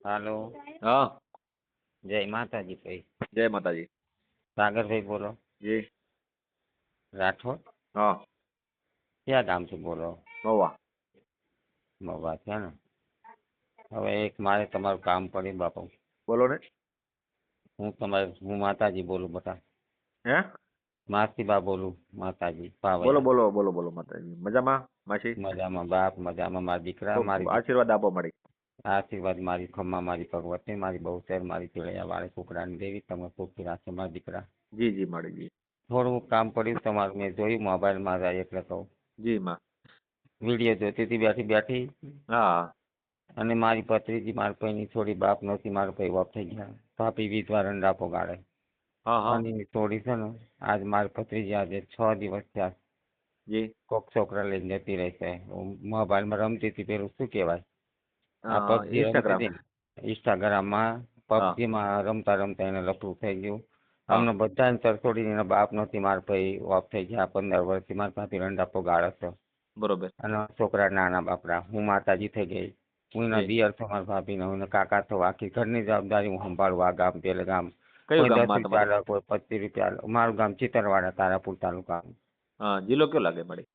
હાલો. હા. જય માતાજી ભાઈ. જય માતાજી. સાગરભાઈ બોલો. જી. રાઠોડ. હા. ક્યાં ગામથી બોલો? મહુવા. મહુવા છે ને. હવે એક મારે તમારું કામ પડ્યું બાપુ. બોલો ને. હું માતાજી બોલું બટા. હે? માસીબા બોલું માતાજી બોલો પાવૈયા. બોલો બોલો બોલો માતાજી. મજામાં માસી? મજામાં બાપ, મજામાં મારા દીકરા, ખૂબ ખૂબ મારી આશીર્વાદ આપો મળી. આશીર્વાદ મારી ખમ્મા, મારી ભગવતી, મારી બહુચર, મારી પીળૈયા વાળી કુકડાની દેવી તમે સુખી રાખે મારા દીકરા. જી જી મળી જી. થોડું કામ પડ્યું તમારું મેં જોયું મોબાઈલમાં જાય એટલે કહું. જી માં. વિડીયો જોતી હતી બેઠી બેઠી. હા. અને મારી ભત્રીજી મારા ભાઈની થોડી બાપ નહોતી મારા ભાઈ ઓફ થઈ ગયા. ભાભી વિધવા રંડાપો ગાળે. હા હા. અને થોડી છે ને આજ મારી ભત્રીજી આજે 6 દિવસ થયા. જી. કોક છોકરા લઈને જતી રહેશે. મોબાઈલમાં રમતી હતી પેલું શું કહેવાય? આ હા, પબજી રમતી ઇન્સ્ટાગ્રામ. હતી ને ઇન્સ્ટાગ્રામમાં હા. પબજીમાં રમતા રમતા એને લફડું થઈ ગયું. હા. અમને બધાને તરછોડીને એના બાપ નહોતી મારા ભાઈ ઓફ થઈ ગયા 15 વર્ષથી મારા ભાભી રંડાપો ગાળે છે. બરોબર. અને છોકરા નાના બાપડા હું માતાજી થઈ ગઈ. હું એના જી. દિયર છો મારા ભાભીને હું એના કાકા થયો આખી ઘરની જવાબદારી હું સંભાળું આ ગામ પેલે ગામ. કયું કોઈ ગામમાં 10 રૂપિયા તમારું? લે કોઈ 25 રૂપિયા લે. મારું ગામ ચિતરવાડા તારાપુર તાલુકા. હા, જિલ્લો કયો લાગે મળી?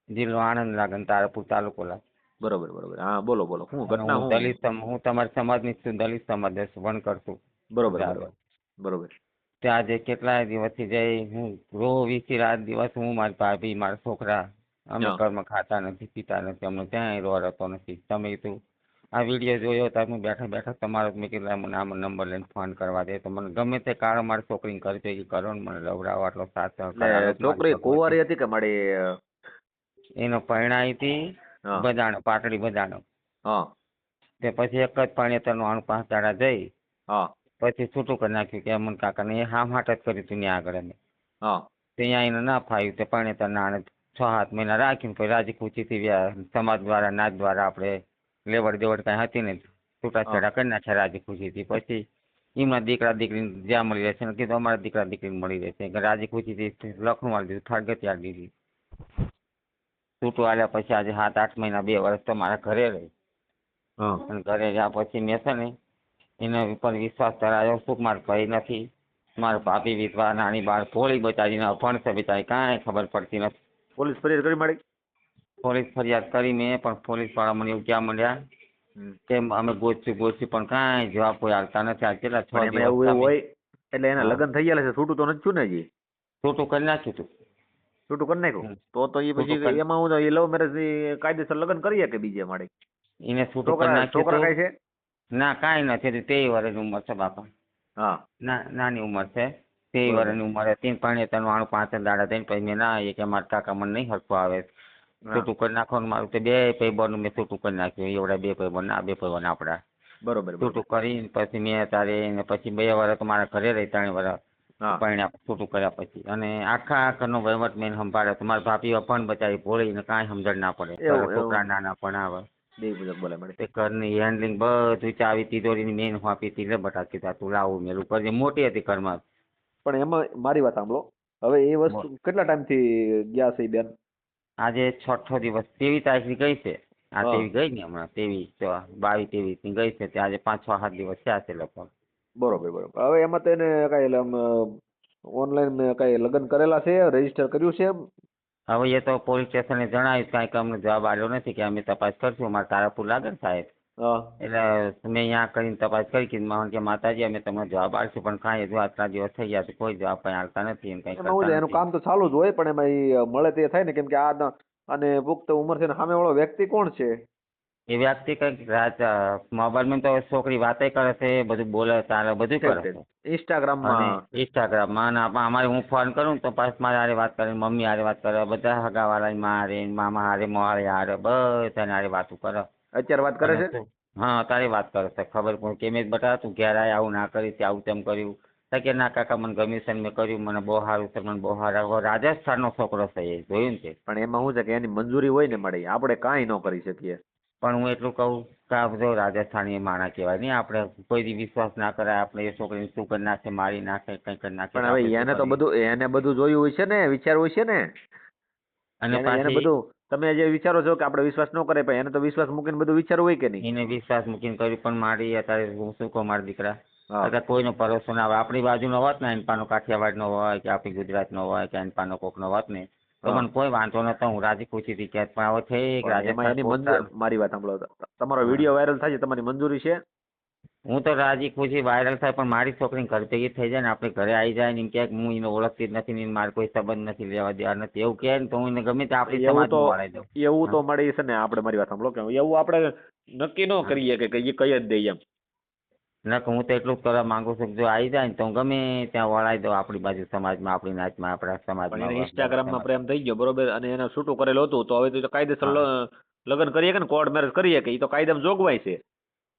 જિલ્લો આણંદ લાગે ને તારાપુર તાલુકો લાગે. બરોબર બરોબર. હા બોલો બોલો. શું અને ઘટના શું? હું તમારા સમાજની જ છું દલિત સમાજ વણકર છું. બરોબર જાગર. બરોબર. બરોબર. ત્યાં આજે કેટલાય દિવસથી જઈ હું વીસી રાત દિવસ હું મારી ભાભી મારા છોકરા અમે હા. ઘરમાં ખાતા નથી પીતા નથી અમને ક્યાંય રોરતો નથી. તમે તું આ વિડીયો જોયો તમે બેઠા બેઠા તમારો મેં કીધું મને આમાં નંબર લઈને ફોન કરવા દે તો મને ગમે તે કાળ મારી છોકરીને કરજો એ કરો ને મને લવડાવો આટલો સાથ સહકાર આલો એટલે જ મારી છોકરી ભગવતી. કુંવારી હતી કે મળી? એનો પરણાઈ હતી હા. બજાણો પાટડી બજાણો. હા. તે પછી એક જ પાણીતરનું 5 દાડા જઈ હા. પછી છૂટું કરી નાખ્યું કે અમન કાકાને એ હામ હાટ જ કર્યું હતું ત્યાં આગળ એને. હા. ત્યાં એને ના ફાવ્યું તે પાણીતરના આને 6-7 મહિના રાખ્યું પછી રાજી ખુશીથી સમાજ દ્વારા નાચ દ્વારા આપણે લેવડ દેવડ કાંઈ હતી ને છૂટાછેડા કરી નાખ્યા રાજી ખુશીથી. પછી એમના દીકરા દીકરીને જ્યાં મળી રહેશે ને કીધું અમારા દીકરા દીકરીને મળી રહેશે કે રાજી ખુશીથી લખણું વાળી દીધું ફાળગતી આપી દીધી. છૂટું આવ્યા પછી આજે 7-8 મહિના 2 વર્ષ તો મારા ઘરે રહી. હા. અને ઘરે ગયા પછી મેં છે ને એના ઉપર વિશ્વાસ કરાયો શું મારા ભાઈ નથી મારા ભાભી વિધવા નાની બાળ ભોળી બચારીને અભણ છે બિચારી કાંઈ ખબર પડતી નથી. પોલીસ ફરિયાદ કરી મળી? પોલીસ ફરિયાદ કરી મેં પણ પોલીસ વાળા મને એવું કહેવા માંડ્યા કે અમે ગોતશું પણ કાંઈ જવાબ કોઈ આવતા નથી. આ કેટલા 6 પણ એમાં દિવસ એવું એવું તમે હોય એટલે એના હા લગ્ન થઈ ગયા છે, છૂટું તો નથી થયું ને હજી? છૂટું કરી નાખ્યું હતું. છૂટું કરી નાખ્યું તો એ છૂટું પછી કરી એમાં હું એ લવ મેરેજ કાયદેસર લગ્ન કરીએ કે બીજે માડી? એને છૂટું કરી છોકરા નાખ્યું છોકરા હતું. કઈ છે? ના કાંઈ નથી 23 વર્ષની ઉંમર છે બાપા. હા. નાની ઉંમર છે 23 બરોબર. વર્ષની ઉંમરે 3 પાણીતરનું 5 દાડા થઈને પછી મેં ના એ કે મારા કાકા મને નહીં હરખું આવે હા. છૂટું કરી નાખવાનું મારું તે 2 ભાઈબંધનું મેં છૂટું કરી નાખ્યું. એવડા 2 ભાઈબંધ આ 2 ભાઈબંધ આપણા બરોબર બરોબર. છૂટું કરીને પછી મેં તારે ને પછી 2 વર્ષ તો મારા ઘરે રહી 3 વર્ષ હા. પરણ્યા છૂટું કર્યા પછી અને આખા ઘરનો વહીવટ મેં સંભાળ્યો તો મારી ભાભી અભણ બચારી ભોળીને કાંઈ સમજણ ના પડે ઘરે એવું છોકરા એવું નાના પણ આવે દેવી પૂજક બોલે મળી. તે ઘરની હેન્ડલિંગ બધું ચાવી તિજોરીની મેન આપી હતી લે બટા કીધા તું લાવું મેલું કરજે મોટી હતી ઘરમાં. પણ એમાં મારી વાત સાંભળો હવે એ વસ્તુ કેટલા ટાઈમથી ગયા છે ઈ બેન? આજે 6 દિવસ 23 તારીખની ગઈ છે. આ હા. 23 ગઈ ને હમણાં 22 23 ની ગઈ છે ત્યાં આજે 5-6 દિવસ થયા છે લગભગ. બરોબર બરોબર. હવે એમાં તો એને કઈ ઓનલાઈન કઈ લગ્ન કરેલા છે, રજીસ્ટર કર્યું છે? હવે એ તો પોલીસ સ્ટેશને જણાવ્યું કાંઈક અમને જવાબ આવ્યો નથી કે અમે તપાસ કરશું અમારે તારાપુર લાગે ને સાહેબ હા. એટલે મેં અહીંયા કરીને તપાસ કરી કે માતાજી અમે તમને જવાબ આપશું પણ કાંઈ હજુ આટલા દિવસ થઈ ગયા તો કોઈ જવાબ કંઈ આવતા નથી એમ કંઈ એમાં શું કરતા છે એનું નથી. કામ તો ચાલુ જ હોય પણ એમાં મળે તે થાય ને કેમ કે આ અને પુખ્ત ઉંમર છે ને સામે વાળો વ્યક્તિ કોણ છે? એ વ્યક્તિ કંઈક મોબાઈલમાં તો છોકરી વાતે કરે છે બધું બોલે ચાલે બધું કરે છે. અને ઇન્સ્ટાગ્રામમાં. ઇન્સ્ટાગ્રામમાં અને અમારે હું ફોન કરું તો પાછ મારે હારે વાત કરે મમ્મી હારે વાત કરે બધા હગાવાળા મારે મામા હારે મોહારે હારે બધાને હારે વાતું કરે. અત્યારે વાત કરે અને છે? હા તારી વાત કરે છે ખબર પણ કે મેં બટા તું ઘેર આય આવું ના કરી આવું તેમ કર્યું તો કે ના કાકા મને ગમ્યું છે મેં કર્યું મને બહુ સારું છે મને બહુ સારું રાજસ્થાનનો છોકરો છે એ જોયું ને તે. પણ એમાં શું છે કે એની મંજૂરી હોય ને મળી આપણે કાંઈ ન કરી શકીએ. પણ હું એટલું કહું કે આ જો રાજસ્થાની માણા કહેવાય નહીં આપણે કોઈ દી વિશ્વાસ ના કરાય આપણે એ છોકરીને શું કરી નાખે મારી નાખે કંઈ કરી નાખે પણ તો હવે આપણે શું એને તો કરીએ. બધું એને બધું જોયું હોય છે ને વિચાર હોય છે ને અને એને પાછી બધું તમે જે વિચારો છો કે આપણે વિશ્વાસ ન કરે પણ એને તો વિશ્વાસ મૂકીને બધું વિચારવું હોય કે નહીં? એને વિશ્વાસ મૂકીને કર્યું પણ મારી અત્યારે હું શું કહું મારા દીકરા હા. અત્યારે કોઈનો ભરોસો ના આવે. આપણી બાજુનો હોત ને એનપાનો કાઠિયાવાડનો હોય કે આપણી ગુજરાતનો હોય કે એનપાનો કોકનો હોત ને તો હા. મને કોઈ વાંધો નતો, હું રાજી ખુશીથી કહેત. પણ હવે ઠીક પણ એમાં રાજસ્થાન એની પોસ્ટ મારી વાત સાંભળો. તમારો હા. વિડીયો વાયરલ થાય છે, તમારી મંજૂરી છે? હું તો રાજી ખુશી વાયરલ થાય પણ મારી છોકરીને ઘર ભેગી થઈ જાય ને આપણે ઘરે આવી જાય ને એમ કે હું એને ઓળખતી જ નથી ને મારે કોઈ સંબંધ નથી, લેવા દેવા નથી, એવું કહે ને તો હું એને ગમે તે આપણી એવું તો સમાજમાં વળાઈ દઉં. એવું હા. તો મળી છે ને. આપણે મારી વાત સાંભળો કે એવું આપણે નક્કી ન હા. કરીએ કે એ કઈ જ દઈએ એમ. ના હું તો એટલું જ કરવા માંગુ છું કે જો આવી જાય ને તો હું ગમે ત્યાં વળાઈ દઉં, આપણી બાજુ સમાજમાં, આપણી નાચમાં, આપણા પણ એને સમાજમાં ઇન્સ્ટાગ્રામમાં સમાજ. પ્રેમ થઈ ગયો બરોબર, અને એને છૂટું કરેલું હતું, તો હવે તો કાયદેસર હા. લગ્ન કરીએ કે ને કોર્ટ મેરેજ કરીએ કે એ તો કાયદામાં જોગવાઈ છે.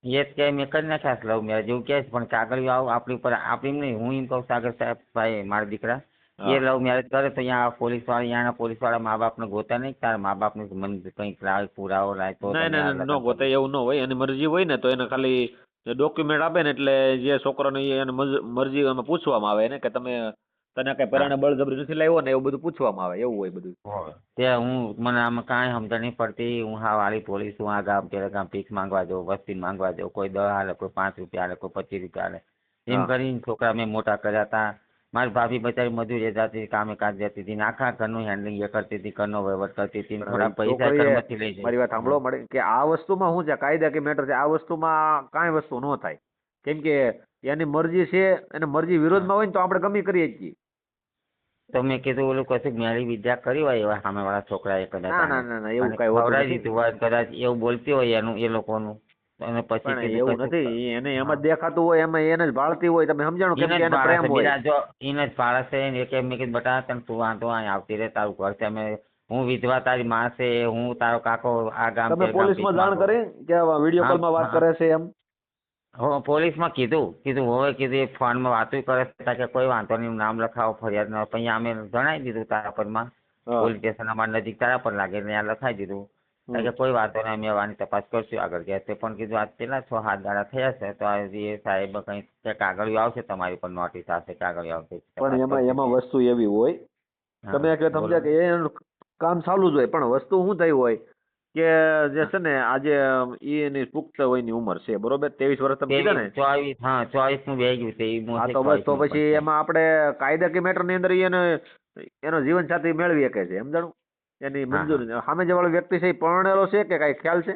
એ જ કે મેં કરી નાખ્યા લવ મેરેજ એવું કહે છે પણ કાગળ આવું આપણી ઉપર આપણી નહીં. હું એમ કહું સાગર સાહેબ ભાઈ મારા દીકરા એ હા. લવ મેરેજ કરે તો અહીંયા પોલીસવાળા અહીંયાના પોલીસવાળા મા બાપને ગોતા નહીં, તારા મા બાપને મન કંઈક લાવે પુરાવો લાવે તો ના તમે ના આ ના, લગ્ન ન કરો. ગોતે એવું ન હોય. એની મરજી હોય ને તો એને ખાલી ડોક્યુમેન્ટ આપે ને એટલે જે છોકરાને એને મરજી એમાં પૂછવામાં આવે ને કે તને કઈ હા. પરાણે બળજબરી નથી લાવ્યો ને, એવું બધું પૂછવામાં આવે. એવું હોય બધું. હોય. તે હું મને આમાં કાંઈ સમજણ નહીં પડતી. હું હા વાળી પોલીસ હું આ ગામ પેલા ગામ ભીખ માંગવા જાઉં, વસ્તી માંગવા જાઉં, કોઈ 10 હાલે, કોઈ 5 રૂપિયા હાલે, કોઈ 25 રૂપિયા હાલે, એમ હા. કરીને છોકરા મેં મોટા કર્યા હતા. મારી ભાભી બચારી મજૂરી જતી હતી, કામે કાજ જતી હતી ને આખા ઘરનું હેન્ડલિંગ એ કરતી હતી, ઘરનો વહીવટ કરતી હતી ને પણ હવે થોડા પૈસા છોકરીએ ઘરમાંથી લઈ મારી વાત જાય. સાંભળો મળે કે આ વસ્તુમાં શું છે, કાયદા કે મેટર છે. આ વસ્તુમાં કાંઈ વસ્તુ ન થાય. કેમ કે એની મરજી છે, એને મરજી હા. વિરોધમાં હોય ને તો આપણે ગમે કરીએ જ છીએ. તો મેં કીધું ઓલું કશું મેળી વિદ્યા કરી હોય એવા સામેવાળા છોકરાએ કદાચ ના ના આને ના ના, એવું અને કાંઈ હોતું ખવડાવી નથી. દીધું હોય કદાચ એવું બોલતી હોય એનું એ લોકોનું અને પછી પણ કીધું એવું કશું નથી. એને એમ જ હા દેખાતું હોય, એમાં એને જ ભાળતી હોય. તમે સમજાણું કેમ એને કે જ એને ભાળે પ્રેમ છે હોય. બીજા જો એને જ ભાળે છે ને એક મેં કીધું બટા તને તું વાંધો અહીં આવતી રહે, તારું ઘર છે, અમે હું વિધવા તારી માં છે, હું તારો કાકો આ ગામ તમે તે ગામ ભીખ પોલીસમાં જાણ માંગો. કરી કે વિડીયો હા કોલમાં વાત હા કરે છે એમ? હો પોલીસમાં કીધું હવે કીધું એ ફોનમાં વાતું કરે છે કે કોઈ વાંધો નહીં નામ લખાવો ફરિયાદ ન પછી અમે જણાવી દીધું તારા પરમાં હા. પોલીસ સ્ટેશન અમારા નજીક તારા પર લાગે એટલે ત્યાં લખાઈ દીધું હમ. કે કોઈ વાંધો નહીં અમે આની તપાસ કરશું આગળ ગયા તે પણ કીધું આજ પેલા 6-7 દાડા થયા છે તો આ એ સાહેબ કંઈ કાગળિયો આવશે તમારી પર નોટિસ આવશે, કાગળિયો આવશે, પણ તપાસ એમાં કરશે એમાં તે. વસ્તુ એવી હોય, હા તમે કે બોલો સમજ્યા કે એનું કામ ચાલુ જ હોય, પણ વસ્તુ શું થઈ હોય કે જે છે ને આજે એની પુખ્ત વયની ઉંમર છે બરોબર, 23 વર્ષ તમે કીધા 23 ને. 24 હા 24 નું બેહી ગયું છે એ હા મોસે તો બસ, 24 તો નું પણ પછી છે. એમાં આપણે કાયદાકીય મેટરની અંદર એનો જીવનસાથી મેળવી શકે છે. સમજાણું? એની હા હા મંજૂરી સામે જે વાળો વ્યક્તિ છે એ પરણેલો છે કે કાંઈ ખ્યાલ છે?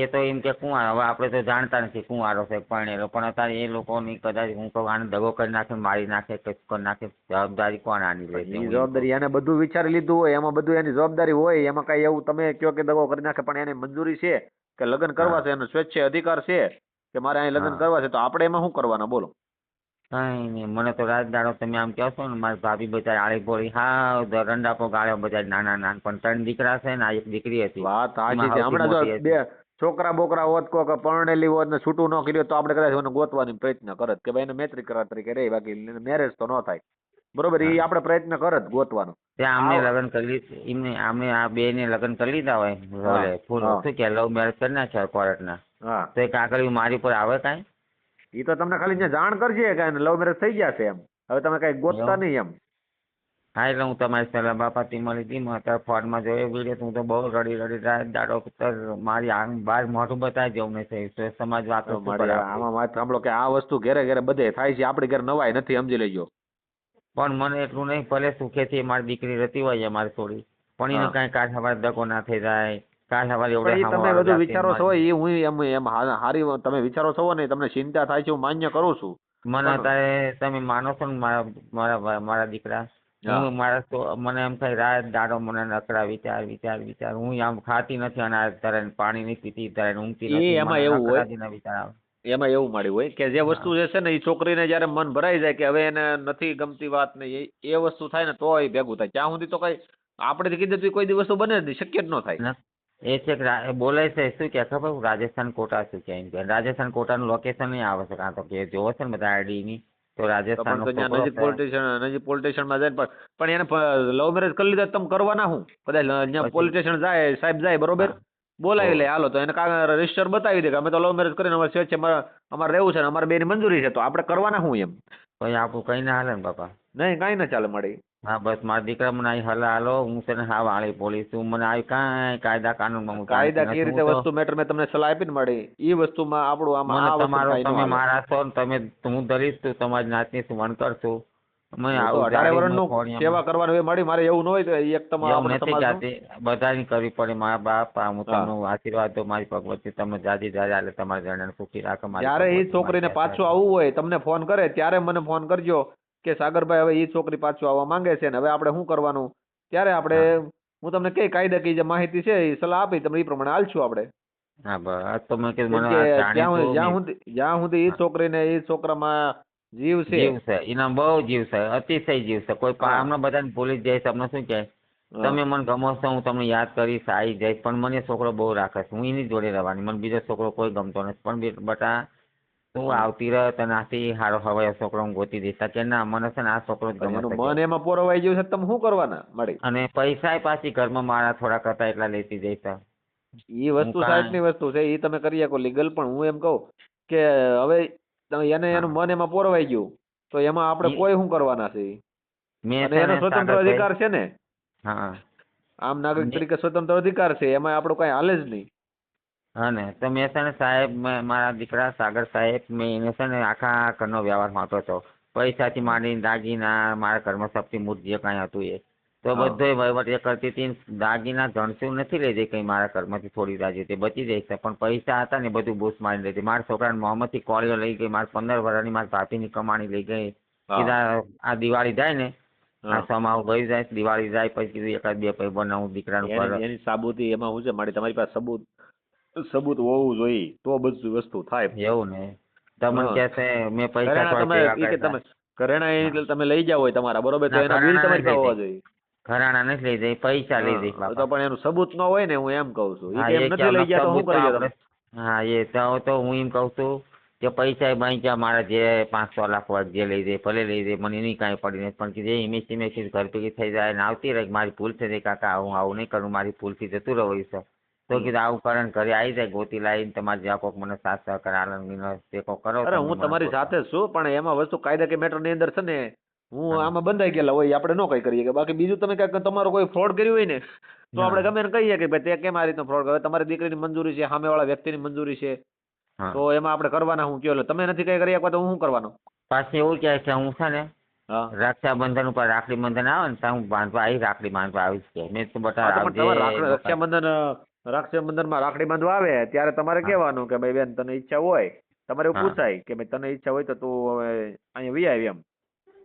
એ તો એમ કે કુંવારો હવે આપણે તો જાણતા નથી કુંવારો છે પરણેલો પણ અત્યારે એ લોકોની કદાચ હું કહું આને દગો કરી નાખે મારી નાખે કે કરી નાખે જવાબદારી કોણ આની લેશે પણ એ હું એમ કહું. જવાબદારી એને બધું વિચારી લીધું હોય, એમાં બધું એની જવાબદારી હોય. એમાં કાંઈ એવું તમે કહો કે દગો કરી નાખે, પણ એની મંજૂરી છે કે લગ્ન કરવા હા છે, એનો સ્વેચ્છાય અધિકાર છે કે મારે અહીં લગ્ન હા કરવા છે, તો આપણે એમાં શું કરવાના બોલો? કઈ નહીં મને તો રાત દાડો તમે આમ કહો છો ને મારી ભાભી બચારી આળી બોળી હા રંડાપો ગાળ્યો બચારી નાના પણ 3 દીકરા છે ને આ એક દીકરી હતી વાત સાચી એમાં છે. સૌથી હમણાં જો મોટી બે હતી. છોકરા બોકરા હોત, કોક પરણેલી હોત ને છૂટું ન કર્યું તો આપણે કદાચ એને ગોતવાની પ્રયત્ન કરત કે ભાઈ એને મૈત્રી કરવા તરીકે રે, બાકી મેરેજ તો ન થાય બરોબર. એ હા આપણે પ્રયત્ન કરત ગોતવાનો. ત્યાં અમને આ લગ્ન કરી એમને અમે આ બે ને લગ્ન કરી લીધા હોય હા. ઓલે ફૂલ હા. શું કે લવ મેરેજ કરી નાખ્યા કોર્ટના હા. તો એ કાગળિયું મારી પર આવે કાંઈ એ તો તમને ખાલી ત્યાં જાણ કરજે કે લવ મેરેજ થઈ ગયા છે એમ. હવે તમે કઈ ગોતતા એવું? નહીં એમ. હા એટલે હું તમારી સલાહ બાપાથી મળી હતી મેં અત્યારે ફોનમાં જોયો વિડીયો હું તો બહુ રડી રાત દાડો મારી આંખ બહાર મોઢું બતાવી જવું નહીં થયું સમાજ વાતો શું મારી કરે આપણી. આમાં વાત સાંભળો કે આ વસ્તુ ઘેરે ઘેરે બધે થાય છે. આપણે ઘેર નવાઈ નથી, સમજી લેજો. પણ મને એટલું નહીં ભલે સુખેથી મારી દીકરી રહેતી હોય મારી થોડી પણ એને હા. કાંઈ કાલ સવારે દગો ના થઈ જાય, કાલ સવારે એવડે પણ એ તમે સામેવાળો બધું જાતે વિચારો છો એ હું એમ હારી તમે વિચારો છો ને, તમને ચિંતા થાય છે, હું માન્ય કરું છું. મને પણ અત્યારે તમે માનો છો ને મારા દીકરા હા. હું મને એમ થાય રાત દાડો મને નકરા વિચાર હું આમ ખાતી નથી અને અત્યારે પાણી નહીં પીતી ત્યારે ઊંઘતી નથી એમાં મને એવું હોય, નકરા જ વિચાર આવે. એમાં એવું મળ્યું હોય કે જે હા વસ્તુ જે છે ને એ છોકરીને જયારે મન ભરાઈ જાય કે હવે એને નથી ગમતી વાત ને એ વસ્તુ થાય ને તો એ ભેગું થાય. ત્યાં સુધી તો કઈ આપણે કીધું તો કોઈ દિવસ વસ્તુ બને જ નહીં, શક્ય જ ન થાય. ને એ છે કે બોલે છે શું કે ખબર રાજસ્થાન કોટા શું કે એમ કે રાજસ્થાન કોટાનું લોકેશન નહીં આવે છે કાં તો કે જોવો છે ને બધા આઈડીની તો તો પણ રાજસ્થાનનો તો ત્યાં છોકરો નજીક છે. પોલીસ સ્ટેશનમાં જાય પણ એને લવ મેરેજ કરી લીધા તમે કરવાના શું? કદાચ ત્યાં પછી પોલીસ સ્ટેશન જાય, સાહેબ જાય બરોબર, હા બોલાવી લે હોવે હાલો તો એને રજીસ્ટર બતાવી દે કે અમે તો લવ મેરેજ કરીને અમારે સ્વેચ્છે અમારે રહેવું છે ને અમારે બેની મંજૂરી છે, તો આપણે કરવાના શું એમ? પછી આપણું કઈ ના હાલે ને બાપા. નહીં કાંઈ ના ચાલે મળે. હા બસ મારા દીકરા મને અહીં હલા હાલો, હું છે ને હા વાળી પોલીસ છું, મને આવી કાંઈ કાયદા કાનૂનમાં હું જાણતી કાયદાકીય નથી. રીતે હું તો વસ્તુ મેટર મેં તમને સલાહ આપી ને મળી એ વસ્તુમાં આપણું આમાં મને આ વસ્તુ તમારો કાંઈ ન તમે હાલે. મારા છો ને તમે હું દલિત છું, તમારી નાતની છું, વણકર છું. મેં હું તો આવું 18 જાડી વર્ષનું ફોડિયામાં સેવા કરવાનું એ મળી મારે એવું ન હોય તો એક તમારા એવું આપણા નથી સમાજનું. કહેતી, બધાની કરવી પડે. મારા બાપ હું હા તમને આશીર્વાદ દઉં મારી ભગવતી તમને જાજી જાજા એટલે તમારા જણાને સુખી રાખે મારી જ્યારે એ ભગવતી છોકરીને મારી પાછું આશીર્વાદ. આવવું હોય તમને ફોન કરે ત્યારે મને ફોન કરજો કે સાગરભાઈ હવે એ છોકરી પાછું આવવા માંગે છે ને હવે આપણે શું કરવાનું, ત્યારે આપણે હા હું તમને કઈ કાયદાકીય જે માહિતી છે એ સલાહ આપી તમને એ પ્રમાણે હાલશું આપણે. હા બસ તો મેં કીધું કેમ મને કે આ જાણીતું મેં જ્યાં સુધી એ છોકરીને એ છોકરામાં જીવ છે. જીવ છે એના બહુ જીવ છે, અતિશય જીવ છે. કોઈ હા હમણાં બધાને ભૂલી જ જાય તમને શું કહે હા તમે મને ગમો છો, હું તમને યાદ કરીશ, આવી જઈશ, પણ મને છોકરો બહુ રાખે છે, હું એની જોડે રહેવાની, મને બીજો છોકરો કોઈ ગમતો નથી. પણ બટા તું હા. આવતી રહે તને આથી હારો હવાયો છોકરો હું ગોતી દઈશ. કે ના મને છે ને આ છોકરો જ પણ ગમે એનું છે કે. મન એમાં પોરવાઈ ગયું છે તમે શું કરવાના મળી. અને પૈસા પાછી ઘરમાં મારા થોડા કરતા એટલા લેતી જઈશ. એ હું વસ્તુ સાઈડ ની કાંઈ વસ્તુ છે એ તમે કરી શકો લીગલ, પણ હું એમ કહું કે હવે તમે એને એનું હા મન એમાં પોરવાઈ ગયું તો એમાં આપણે કોઈ શું કરવાના છે. મેં અને છે એનો ને સ્વતંત્ર સાગરભાઈ અધિકાર છે ને, હા આમ નાગરિક તરીકે સ્વતંત્ર અધિકાર છે, એમાં આપણું કઈ હાલે જ નહીં. હા ને તો મેં છે ને સાહેબ મારા દીકરા સાગર સાહેબ મેં એને છે ને આખા ઘરનો વ્યવહાર વાંચતો હતો. પૈસાથી હા માંડીને દાગીના મારા ઘરમાં સપટી મૂર્ત જે કાંઈ હતું એ તો હા બધો વહીવટ એ કરતી હતી. દાગીના ધણસું નથી લઈ જઈ કંઈ મારા ઘરમાંથી થોડી રાજી તે બચી જાય છે, પણ પૈસા હતા ને બધું બૂસ મારી લેતી. મારા છોકરાને મોહમ્મદથી કોળીઓ લઈ ગઈ, મારા 15 વર્ષની મારા ભાભીની કમાણી લઈ ગઈ. હા કીધા આ દિવાળી જાય ને આ હા સમાવ ગઈ જાય દિવાળી જાય પછી કીધું એકાદ બે પૈ બનાવું દીકરાનું ઘર. એની સાબુતી એમાં શું છે મારી તમારી પાસે સબૂત હોવું જોઈએ તો બધી વસ્તુ થાય. એવું ને તમને હા કહે છે મેં પૈસા ઘરેણા થોડા તમે ભેગા એ કે કર્યા તમે ઘરેણા હતા. એ તમે લઈ જાવ હોય તમારા બરોબર તો ના એના બિલ ઘરાણા તમારી નથી પાસે લઈ હોવા જઈ, જોઈએ. ઘરાણા નથી લઈ જઈ, પૈસા લઈ જઈશ હા તો બાપા. પણ એનું સબૂત ન હોય ને હું એમ કઉ છું એ હા કે એમ એ નથી લઈ ક્યાંનો ગયા તો શું સબૂત તો કરી આપણે તમે. હા એ તો હું એમ કહું છું કે પૈસા બાંચ્યા મારા જે 500 લાખ હોય જે લઈ જાય ભલે લઈ જાય મને એની કાંઈ પડી નથી, પણ જે ઇમેજ ઘર ભેગી થઈ જાય ને આવતી રહે મારી ભૂલ થઈ કાકા હું આવું નહીં કરું મારી ભૂલથી જતું રહ્યું છે તો કીધું આવું કરે ને ઘરે આવી જાય ગોતી લાવીને તમારે જ્યાં કોઈક મને સાથ સહકાર આલમીનો ટેકો કરો અરે તમે હું મને તમારી ગોતો. સાથે જ છું પણ એમાં વસ્તુ કાયદાકીય મેટર ની અંદર છે ને હું હા આમાં બંધાઈ ગયેલા હોય આપણે ન કઈ કરીએ કે બાકી બીજું તમે કઈક તમારો કોઈ ફ્રોડ કર્યું હોય ને તો આપણે હા ગમે એને કહીએ કે ભાઈ તે કેમ આ રીતનો ફ્રોડ કર્યો, તમારી દીકરીની મંજૂરી છે સામેવાળા વ્યક્તિની મંજૂરી છે હા તો એમાં આપણે કરવાના હું કયો તમે નથી કઈ કરી શકવા તો હું શું કરવાનો. પાછી એવું કહે છે હું છે ને હા રક્ષાબંધન ઉપર રાખડી બંધન આવે ને તો હું બાંધવા આવી રાખડી બાંધવા આવીશ કે મેં તો બટા હા તો પણ આવજે તમારે બકા. રક્ષાબંધનમાં રાખડી બાંધવા આવે ત્યારે તમારે હા કહેવાનું કે ભાઈ બેન તને ઈચ્છા હોય તમારે એવું હા પૂછાય કે ભાઈ તને ઈચ્છા હોય તો તું હવે અહીંયા વી આવી એમ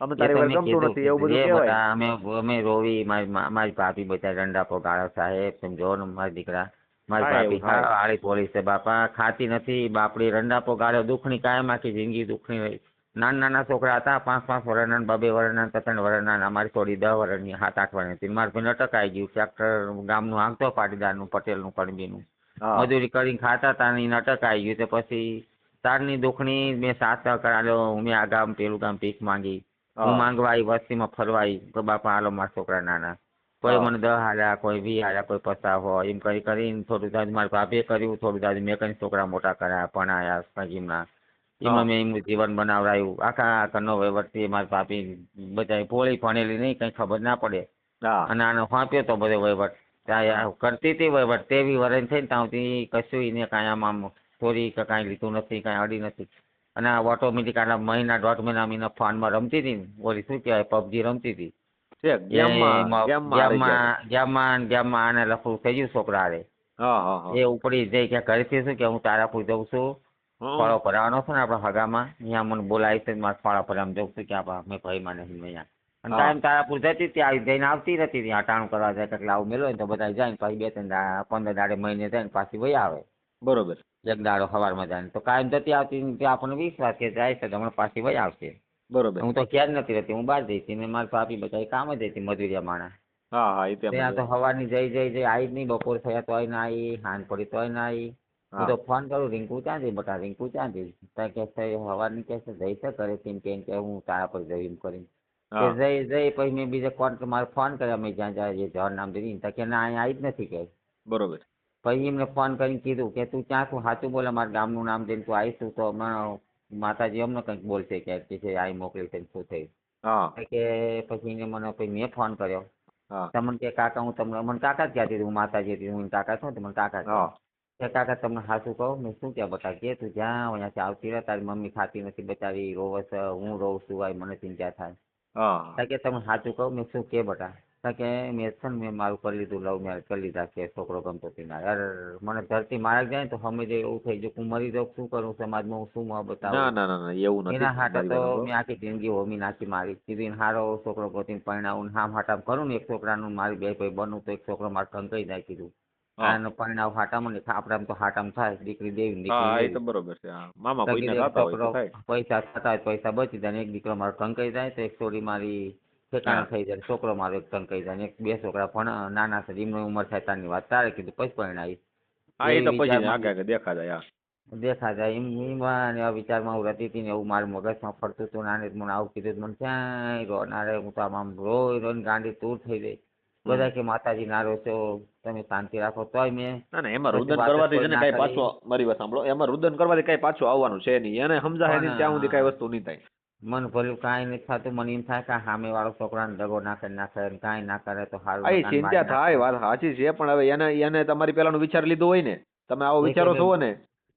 અમે એ તારી તો વગર મેં ગમતું નથી એવું બધું એ કહેવાય. બધા અમે રોવી મારી ભાભી બધા રંડાપો ગાળો સાહેબ સમજો ને મારા દીકરા મારી થાય એવું ભાભી હા થાય. આળી પોળી છે બાપા ખાતી નથી બાપડી રંડાપો ગાળ્યો દુખણી કાયમ આખી જિંદગી દુખણી રહી. નાના છોકરા હતા 5-5 વર્ષના 2-2 વર્ષના 3 વર્ષના અમારી થોડી 10 વર્ષની 7-8 વર્ષની હતી મારે ભાઈ અટક આવી ગયું ટ્રેક્ટર ગામનું હાંકતો પાટીદારનું પટેલનું કણબીનું હા મજૂરી કરીને ખાતા હતા ને એને અટક આવી ગયું તો પછી તારની દુખણી મેં સાથ કરાવ્યો મેં આ ગામ પેલું ગામ ભીખ માંગી હું હા માંગવા આવી વસ્તીમાં ફરવા આવી તો બાપા હાલો મારા છોકરા નાના કોઈ હા મને 10 હાલ્યા કોઈ 20 હાલ્યા કોઈ 50 હોય એમ કરીને થોડું દાદ મારા ભાભીએ કર્યું થોડું દાદ મેં કરીને છોકરા મોટા કર્યા ભણાયા સંગીમના હા એમાં મેં એમનું જીવન બનાવડાયું આખા ઘરનો વહીવટથી મારી ભાભી બધાય ભોળી ભણેલી નહીં કંઈ ખબર ના પડે હા અને આનો ફાંપ્યો તો બધો વહીવટ હા ત્યાં કરતી હતી વહીવટ તેવી વરણ થઈને ત્યાં સુધી કશું એને કાંઈ આમ ચોરી કે કાંઈ લીધું નથી કાંઈ અડી નથી અને આ ઓટોમેટિક આના મહિના 1.5 મહિના એના ફોનમાં રમતી હતી ને ઓલી શું કહેવાય પબજી રમતી હતી છે ગેમમાં ગેમમાં હારી ગયા ગેમમાં આને લફડું થઈ ગયું છોકરા હારે હા હા હા એ ઉપડી જઈ કે ઘરેથી શું કે હું તારાપુર જઉં છું હા ફળો ભરાવાનો છે ને આપણા હગામાં અહીંયા મને બોલાવી છે મારે ફળો ભરાવા જઉં છું કે આપણે મેં ભાઈમાં નહીં અહીંયા અને હા કાયમ તારાપુર જતી હતી આવી જઈને આવતી રહેતી હતી હટાણું કરવા જાય એટલે આવું મેળવે ને તો બધા જાય ને પછી 2-3 15 દાડે મહિને જાય ને પાછી વહી આવે બરોબર એક દાડો સવારમાં જાય ને તો કાયમ જતી આવતી ને ત્યાં આપણને વિશ્વાસ કે જાય છે તો હમણાં પાછી વહી આવશે. બરોબર હું તો ક્યાં જ નથી રહેતી હું બહાર જઈ હતી ને મારી ભાભી બધા કામ જ હતી મજૂરિયા માણા હા હા એ તેમ જ ત્યાં તો હોય. સવારની જઈ આવી જ નહીં બપોર થયા તોય ના આવી સાંજ પડી તોય ના આવી હું હા તો ફોન કરું રિંકુ ક્યાં જઈ બટા રિંકુ ક્યાં જઈ ત્યાં કે સવારની કે છે જઈ છે કરે કે હું તારા પર જઈ એમ કરીને કે હા જઈ પછી મેં બીજા મારે ફોન કર્યા મેં જ્યાં જાય જવાન નામ દીધી કે ના અહીંયા આવી જ નથી કે બરોબર પછી એમને ફોન કરીને કીધું કે તું ક્યાં તું સાચું બોલે મારા ગામનું નામ દઈને તું આવીશું તો માતાજી અમને કંઈક બોલશે કે છે આવી મોકલી છે શું થયું હા કે પછી એને મને પછી મેં ફોન કર્યો. હા તમને કે કાકા હું તમને મને કાકા જ કહેતી હતી, હું માતાજી હતી, હું કાકા છું ને મને કાકા કહે હા કે કાકા તમને સાચું કહું મેં શું ક્યાં બતા કે તું જ્યાં અહીંયાથી આવતી રહે તારી મમ્મી ખાતી નથી બચારી રોવે છે, હું રોઉં છું ભાઈ મને ચિંતા થાય. હા કારણ કે તમે સાચું કહું મેં શું કે બટા કારણ કે મેં છે ને મેં મારું કરી લીધું લવ મેરેજ કરી લીધા કે છોકરો ગમતો હતી ના યાર મને ધરતી મારા જાય ને તો અમે જે એવું થઈ ગયું હું મરી જાઉં શું કરું સમાજમાં હું શું ના બતાવું. ના ના ના એવું નથી એના હાટે મારી તો વાત સાંભળો. મેં આખી જિંદગી હોમી નાખી મારી કીધી ને હારો છોકરો ગોતીને પરણાવું ને હામ હાટામ કરું ને એક છોકરાનું મારી બે ભાઈ બનવું તો એક છોકરો મારે કંકાઈ જાય કીધું. હા આનો પરણાવ હાટામ ને આપણામાં તો હાટામ થાય દીકરી દેવી ને હા દીકરી હા, એ તો લેવી. બરોબર છે. હા મામા તો કોઈને કીધું એક થતા હોય તો છોકરો થાય. પૈસા થતા હોય પૈસા બચી જાય ને એક દીકરો મારો કંકાઈ જાય તો એક છોડી મારી ઠેકાણે હા થઈ જાય છોકરો મારો એક કંકાઈ જાય ને એક બે છોકરા પણ નાના છે એમની ઉંમર થાય તારની વાત તારે કીધું પછી પરણાવીશ. હા એ એ તો પછી વિચારમાં આગે આગે દેખા જાય. દેખા જાય એમાં એવા વિચારમાં હું રહેતી હતી ને એવું મારા મગજમાં ફરતું હતું નાને મને આવું કીધું મને ક્યાંય રોનારે હું તો આમ રોઈ રોઈને ગાંડી તૂર થઈ ગઈ. હમ બધા કે માતાજી ના રોશો તમે શાંતિ રાખો તોય મેં ના ના એમાં પછી રુદન વાત જ કરવાથી છે કોઈ ને ના કઈ કરી. પાછું મારી વાત સાંભળો એમાં રુદન કરવાથી કઈ પાછું આવવાનું છે નહીં એને સમજાય નહીં ત્યાં સુધી કઈ પણ વસ્તુ નહીં થાય. મન ભર્યું કાંઈ નથી થતું મને એમ થાય કે સામે વાળો છોકરાને દગો નાખે નાખે ને કાંઈ ના કરે તો સારું આ એ નકાન ચિંતા મારી થાય નાખે. વાત સાચી છે પણ હવે એને એને તમારી પેલાનું વિચાર લીધું હોય ને તમે આવો એ કે વિચારો છો ને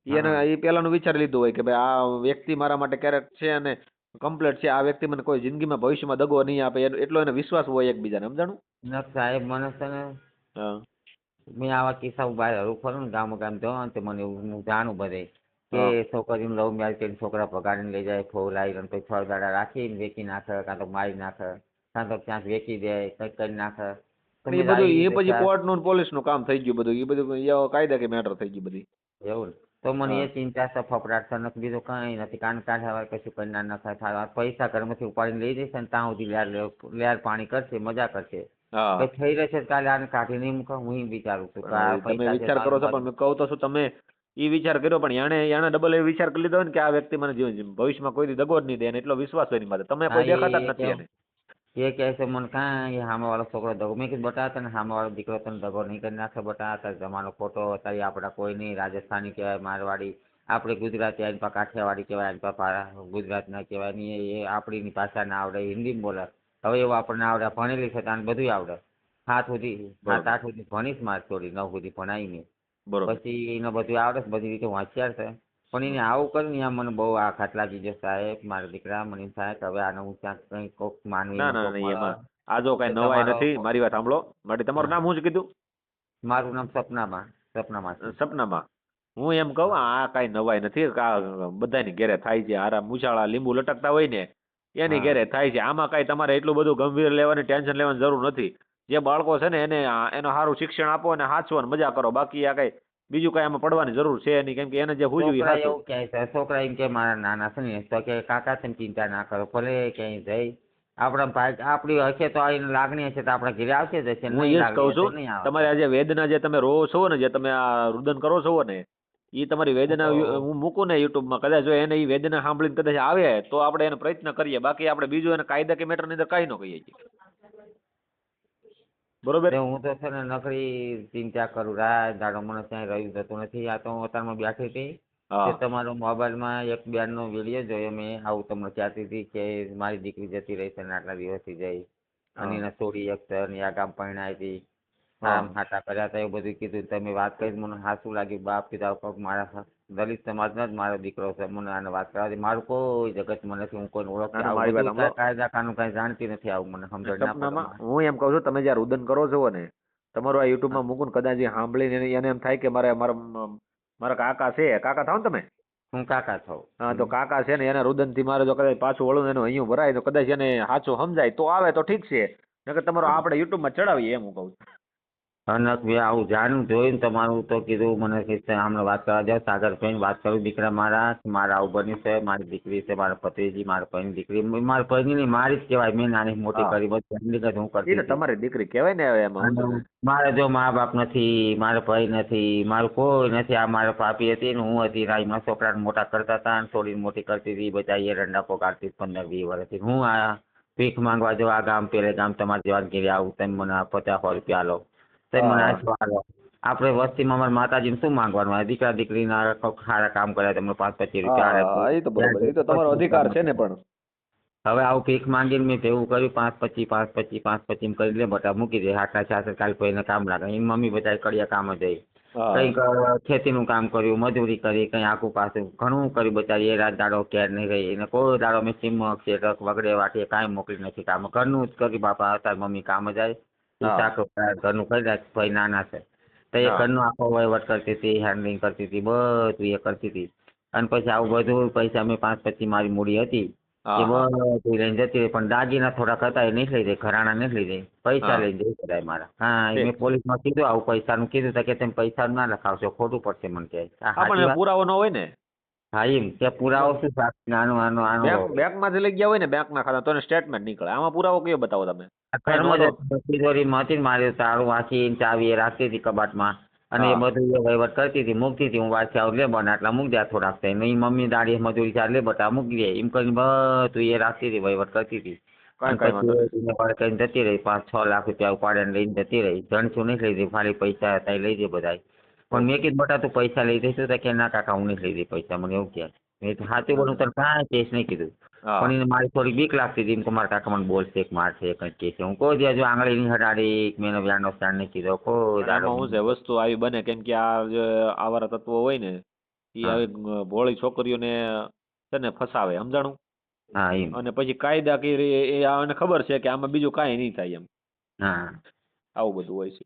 એને હા એ પેલાનું વિચાર લીધું હોય કે ભાઈ આ વ્યક્તિ મારા માટે ક્યારેક છે અને કમ્પ્લીટ છે આ વ્યક્તિ મને કોઈ જિંદગીમાં ભવિષ્યમાં દગો નહીં આપે એટલો એને વિશ્વાસ હોય એકબીજાને સમજાણું. ન સાહેબ મને છે ને હા મેં આવા કિસ્સા બહાર હરું ફરું ને ગામ ગામ જવાનું ને તે મને એવું હું જાણું બધે કે હા છોકરીને લવ મેરેજ કરીને છોકરા ભગાડીને લઈ જાય ફોલાવી અને પછી ફળદાડા રાખીને વેચી નાખે કાં તો મારી નાખે કાં તો ક્યાંક વેચી દે કંઈક કરી નાખે તો પણ એ મેં બધું આવી એ રીતે પછી કોર્ટનું પોલીસનું કામ થઈ ગયું બધું એ બધું કાયદા કે મેટર થઈ ગયું બધી. એવું ને. તો મને હા એ ચિંતા છે ફફડાટ છે નથી બીજું કંઈ નથી કાન કાઢે હવે કશું કરી ના થાય પૈસા ઘરમાંથી ઉપાડીને લઈ જશે ને ત્યાં સુધી લેર પાણી કરશે મજા કરશે હા પછી થઈ રહેશે તો કાલે આને કાઢી નહીં મૂકે હું એમ વિચારું છું કે પણ આ હવે તમે પૈસા છે વિચાર કરો છો પણ મેં કહું તો શું તમે એ વિચાર કર્યો પણ એને ડબલ એ વિચાર કરી લીધો હોય ને કે આ વ્યક્તિ મને ભવિષ્યમાં કોઈ દી દગો જ નહીં દે અને એટલો વિશ્વાસ હોય એની માથે તમે હા કોઈ દેખાતા જ નથી એને. એ કહે છે મને કાંઈ સામેવાળો છોકરો દગો મેં કીધું બટા તને સામેવાળો દીકરો તને દગો નહીં કરી નાખે બટા તારે જમાનો ખોટો અત્યારે આપણા કોઈ નહીં રાજસ્થાની કહેવાય મારવાડી આપણે ગુજરાતી આની પા કાઠિયાવાડી કહેવાય આની પા ગુજરાતના કહેવાય નહીં એ આપણી ભાષા ના આવડે હિન્દીમાં બોલે હવે એવું આપણને આવડે ભણેલી છે તાને બધું આવડે સાત બરોબર આઠ સુધી ભણીશ માર છોડી 9 સુધી ભણાવી નહીં બરોબર પછી એને બધું આવડે છે બધી રીતે હોશિયાર છે પણ એને આવું કર્યું ને મને બહુ આઘાત લાગી ગયો સાહેબ મારા દીકરા મને એમ થાય કે હવે આને હું ક્યાંક કંઈક કોક ના માનવીને ના કોક નહીં મળે એમાં આ જો કઈ તો નવાઈ તમારો નથી મારી વાત સાંભળો માટે તમારું હા નામ શું છે કીધું. મારું નામ સપનામાંથી. સપનામાં હું એમ કહું આ કાંઈ નવાઈ નથી આ બધાની ઘેરે થાય છે હારા મૂછાળા લીંબુ લટકતા હોય ને એની હા ઘેરે થાય છે આમાં કાંઈ તમારે એટલું બધું ગંભીર લેવાની ટેન્શન લેવાની જરૂર નથી. જે બાળકો છે ને એને એનો સારું શિક્ષણ આપો અને હાચવો ને મજા કરો બાકી આ કાંઈ બીજું કાંઈ આમાં પડવાની જરૂર છે નહીં કેમ કે એને જે હુજ્યું એ છોકરા સાચું. એવું કહે છે છોકરા એમ કે મારા નાના છે ને તો કે કાકા તમે ચિંતા ના કરો ભલે ક્યાંય જઈ આપણા ભાઈ આપણી હશે તો એની લાગણી હશે તો આપણા ઘરે આવશે જ હશે હું એ નહીં જ લાગણી કહું હશે છું તો નહીં આવે. તમારે આ જે વેદના જે તમે રો છો ને જે તમે આ રુદન કરો છો ને એ તમારી હું વેદના તો હું મૂકું ને યુટ્યુબમાં કદાચ જો એને એ વેદના સાંભળીને કદાચ આવે તો આપણે એને પ્રયત્ન કરીએ બાકી આપણે બીજું એને કાયદા કે મેટર ની અંદર કાંઈ ન કહીએ છીએ. બરોબર. હું તો છે ને નકરી ચિંતા કરું રાત દાડો મને ક્યાંય રહ્યું થતું નથી આ તો હું અત્યારમાં બેઠી હતી તે હા તમારો મોબાઈલમાં એક બેનનો વિડીયો જોયો મેં આવું તમને કહેતી હતી કે મારી દીકરી જતી રહી છે ને આટલા દિવસથી જઈ અને હા એને છોડી એક છે ને આ ગામ પરણાવી હતી હા આમ હાટા કર્યા હતા એવું બધું કીધું તમે વાત કરી મને હાચું લાગ્યું બાપ કીધા કોક મારા દલિત સમાજનો જ મારો દીકરો છે મને આને વાત કરવાથી મારું કોઈ જગતમાં નથી હું કોઈને ના ઓળખતી ના આવું મારી વાત બધું સાંભળો કાયદા કાનૂન કાંઈ જાણતી નથી આવું મને સમજણ ના પડે સપનામાં હું એમ કહું છું તમે જ્યાં રુદન કરો છો ને તમારું આ યુટ્યુબમાં મૂકું ને કદાચ એ સાંભળીને એને એમ થાય કે મારા કાકા છે કાકા થાવ ને તમે. હું કાકા હા તો છું. કાકા છે ને એના રુદનથી મારે જો કદાચ પાછું વળું ને એનું અહીંયા ભરાય તો કદાચ એને સાચું સમજાય તો આવે તો ઠીક છે નકર તમારો હા આપણે યુટ્યુબમાં ચડાવીએ એમ હું કહું છું. અનક ભાઈ આવું જાણ્યું જોઈને તમારું તો કીધું મને કે આમને વાત કરવા જાવ સાગરભાઈ વાત કરું દીકરા મારા આવું બન્યું છે મારી દીકરી છે મારા પતિજી મારા ભાઈની દીકરી મારા ભાઈની નહીં મારી જ કહેવાય મેં નાની મોટી હા કરી બધી એમની જ હું એ કરતી તો હતી તમારી દીકરી કહેવાય ને હવે એમાં હું અને તમે. મારે જો મા બાપ નથી મારા ભાઈ નથી મારું કોઈ નથી આ મારા પાપી હતી ને હું હતી રાઈમાં છોકરાને મોટા કરતા હતા અને છોડીને મોટી કરતી હતી બધા એ રંડાકો કાઢતી 15-20 વર્ષથી હું આ ભીખ માંગવા જો આ ગામ પેલે ગામ તમારે જેવા ઘેરે આવું તમે મને 50 રૂપિયા આલો તમે મને હા આશરો આલો આપણે વસ્તીમાં અમારા માતાજીને શું માંગવાનું હોય દીકરા દીકરીના સારા કામ કર્યા તમને 5-25 રૂપિયા હા એ તો બરોબર એ તો તમારો અધિકાર છે ને પણ હવે આવું ભીખ માંગીને મેં ભેગું કર્યું 5-25 કરી લે બટા મૂકી દે હાથના ચાસર કાલ કોઈને કામ લાગે એની મમ્મી બધા કડિયા કામ જ જાય હા કંઈક ખેતીનું કામ કર્યું મજૂરી કરી કંઈ આખું પાછું ઘણું કર્યું બચારી એ રાત દાડો ક્યાર નહીં રહી એને કોઈ દાડો મેં ચીમક શેટક વગડે વાટીએ કાંઈ મોકલી નથી કામ ઘરનું જ કરી બાપા અત્યારે મમ્મી કામ જાય તું હા. ચાકરો ઘરનું કરી રાખ ભાઈ નાના છે તો એ હા. ઘરનો આખો વહીવટ કરતી હતી હેન્ડલિંગ કરતી હતી બધું એ કરતી હતી અને પછી આવું બધું પૈસા મેં 5-25 મારી મૂડી હતી હા એ હા બધું લઈને જતી રહી પણ દાગીના થોડાક હતા એ નહીં લઈ જાય ઘરાણા નહીં લઈ જાય પૈસા હા. લઈને જઈ કરાય મારા હા એ ઠીક. મેં પોલીસમાં કીધું આવું પૈસાનું કીધું તો કે તમે પૈસા ના લખાવશો ખોટું પડશે મને કે આ હા સાચી પણ વાત પુરાવો ન હોય ને હા એમ કે પુરાવો શું સાચું આનો આનો આનો બેંકમાંથી લઈ ગયા હોય ને બેંકના ખાતા તો સ્ટેટમેન્ટ નીકળે આમાં પુરાવો કયો બતાવો તમે આ કઈ ઘરમાં નોંધો જ તિજોરીમાં હતી ને મારી તાળું વાંચી ચાવી એ રાખતી હતી કબાટમાં અને એ હા બધું એ વહીવટ કરતી હતી મૂકતી હતી હું વાંચી આવું લે બને આટલા મૂક દે થોડાક થાય નહીં મમ્મી દાડી મજૂરી ચાર લે બટા મૂકી દે એમ કરીને બધું એ રાખતી હતી વહીવટ કરતી હતી અને કઈ વાંધો નહીં પછી એને પણ કઈને જતી રહી 5-6 લાખ રૂપિયા ઉપાડીને લઈને જતી રહી જણસું નહીં લઈ દે ખાલી પૈસા હતા એ લઈ દે બધાય પણ મેં કીધું બટા તું પૈસા લઈ દઈશું તો કે ના કાકા હું નહીં લઈ દે પૈસા મને એવું કહે મેં તો સાચું બોલું તને કાંઈ કેસ નહીં કીધું હા પણ એને મારી થોડી બીક લાગતી હતી એમ કે મારા કાકા મને બોલશે કે મારશે કંઈક કહેશે હું કોઈ દી હજુ આંગળી નહીં હટાડી મેં એનો વ્યાનો સ્ટાન્ડ નહીં કીધો કોઈ અને દાડો આમાં શું છે વસ્તુ આવી બને કેમ કે આ જે આવારા તત્વો હોય ને એ હા. આવી ભોળી છોકરીઓને છે ને ફસાવે સમજાણું હા એમ અને પછી કાયદાકીય એ આને ખબર છે કે આમાં બીજું કાંઈ નહીં થાય એમ હા આવું બધું હોય છે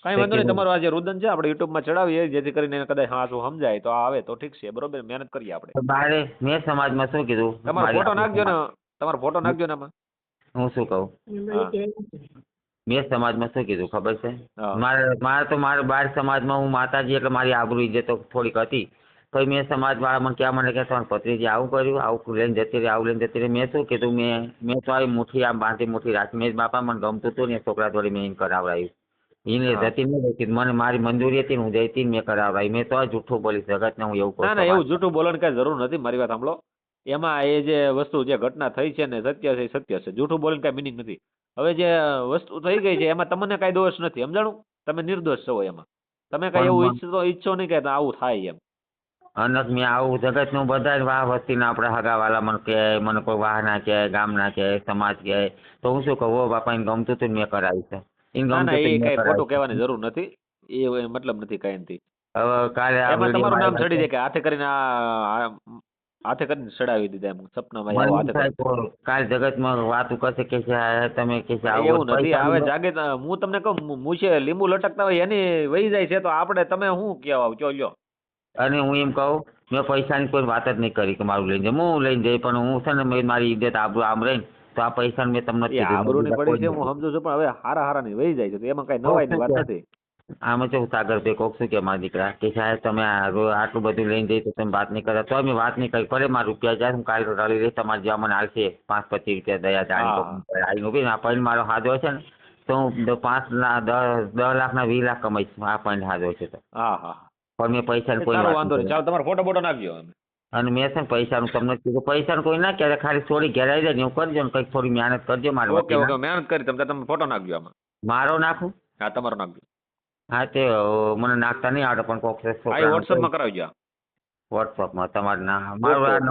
કાંઈ વાંધો નહીં તમારું આ જે રુદન છે આપણે યુટ્યુબમાં ચડાવીએ જેથી કરીને એને કદાચ હા શું સમજાય તો આ આવે તો ઠીક છે બરોબર મહેનત કરીએ આપણે તો બારે મેં સમાજમાં શું કીધું તમારો મારી ફોટો નાખજો ને આપણી તમારો ફોટો નાખજો ને આમાં હું શું કહું હા મેં સમાજમાં શું કીધું ખબર છે હા મારે બાર સમાજમાં હું માતાજી એટલે મારી આબરૂ ઇજ્જત તો થોડીક હતી તો મેં સમાજવાળા મને ક્યાં મને કહેતા પત્રીજી આવું કર્યું આવું લઈને જતી રહી આવું લઈને જતી રહી મેં શું કીધું મેં તો આવી મુઠ્ઠી આમ બાંધી મુઠ્ઠી રાખી મેં બાપા મને ગમતું હતું ને છોકરા જોડે મેં એને કરાવડાવ્યું એને હા. જતી નહીં રહેતી મને મારી મંજૂરી હતી ને હું જઈતી ને મેં કરાવડાવી મેં તો જૂઠું બોલીશ જગતને હું એવું કહું ના ના એવું જૂઠું બોલવાની કઈ જરૂર નથી મારી વાત સાંભળો એમાં એ જે વસ્તુ જે ઘટના થઈ છે ને સત્ય છે એ સત્ય છે જૂઠું બોલીને કઈ મિનિંગ નથી હવે જે વસ્તુ થઈ ગઈ છે એમાં તમને કઈ દોષ નથી સમજાણું તમે નિર્દોષ છો એમાં તમે કઈ એવું ઈચ્છો નહીં કે આવું થાય એમ અને મેં આવું જગતનું બધા વાહ વસ્તીના આપણે હગાવાલા મને કહે મને કોઈ વાહના કહે ગામના કહે સમાજ કહે તો હું શું કહું ઓ બાપા એને ગમતું હતું ને મેં કરાવ્યું છે એને ના ગમતું ના હતું એ ને મેં કઈ ખોટું કરાવ્યું છે. કહેવાની જરૂર નથી એ મતલબ નથી કઈ નથી હવે કાલે આ એમાં તમારું નામ ચડી વિડીયો જાય કે હાથે કરીને હાથે કરીને ચડાવી દીધા એમ સપનામાં આવો મને હાથે એમ થાય તો કાલ જગતમાં વાતું કરશે કે છે આ તમે કે છે આવું એવું નથી પૈસા હવે જાગે હું તમને કહું મૂછે લીંબુ લટકતા હોય એની વહી જાય છે તો આપણે તમે શું કહેવા કયો લ્યો અને હું એમ કહું મેં પૈસાની કોઈ વાત જ નહીં કરી કે મારું લઈને જાય હું લઈને જઈ પણ હું છે ને મારી ઇજ્જત આબરૂ આમ રહીને તો આ પૈસા મેં તમને એ આબરૂની પડી છે હું સમજુ છું પણ હવે હારા હારાની વહી જાય છે તો એમાં કઈ નવાઈની વાત નથી આમાં કેવું સાગર ભાઈ કોક શું કે મારા દીકરા કે સાહેબ તમે આટલું બધું લઈને જઈ તો તમે વાત નહીં કરતા તો મેં વાત નહીં કરી પડે મારા રૂપિયા જાય હું કાલે રળી રહીશ તમારે જેવા મને હાલશે 5-25 રૂપિયા દયા જાણી આવીને ઉભી આ પણ મારો હાજો છે ને તો હું 5 લાખ 10 લાખના 20 લાખ કમાઈશ આ પણ હાજો છે તો હા હા પણ મેં પૈસાની કોઈ ચાલો વાત વાંધો નહીં નહીં ચાલો તમારો ફોટો બોટો નાખજો અને મેં છે ને પૈસાનું તમને કીધું પૈસાનું કોઈ ના ક્યારે ખાલી થોડી ઘેરાઈ જાય ને એવું કરજો ને કંઈક થોડી મહેનત કરજો મારે ઓકે ઓકે મહેનત કરી તમે ફોટો નાખજો આમાં મારો નાખું હા તમારો નાખજો હા તે મને નાખતા નહીં આવડે પણ કોક હા એ વોટ્સઅપમાં કરાવજો વોટ્સઅપમાં તમારે ના મારું આ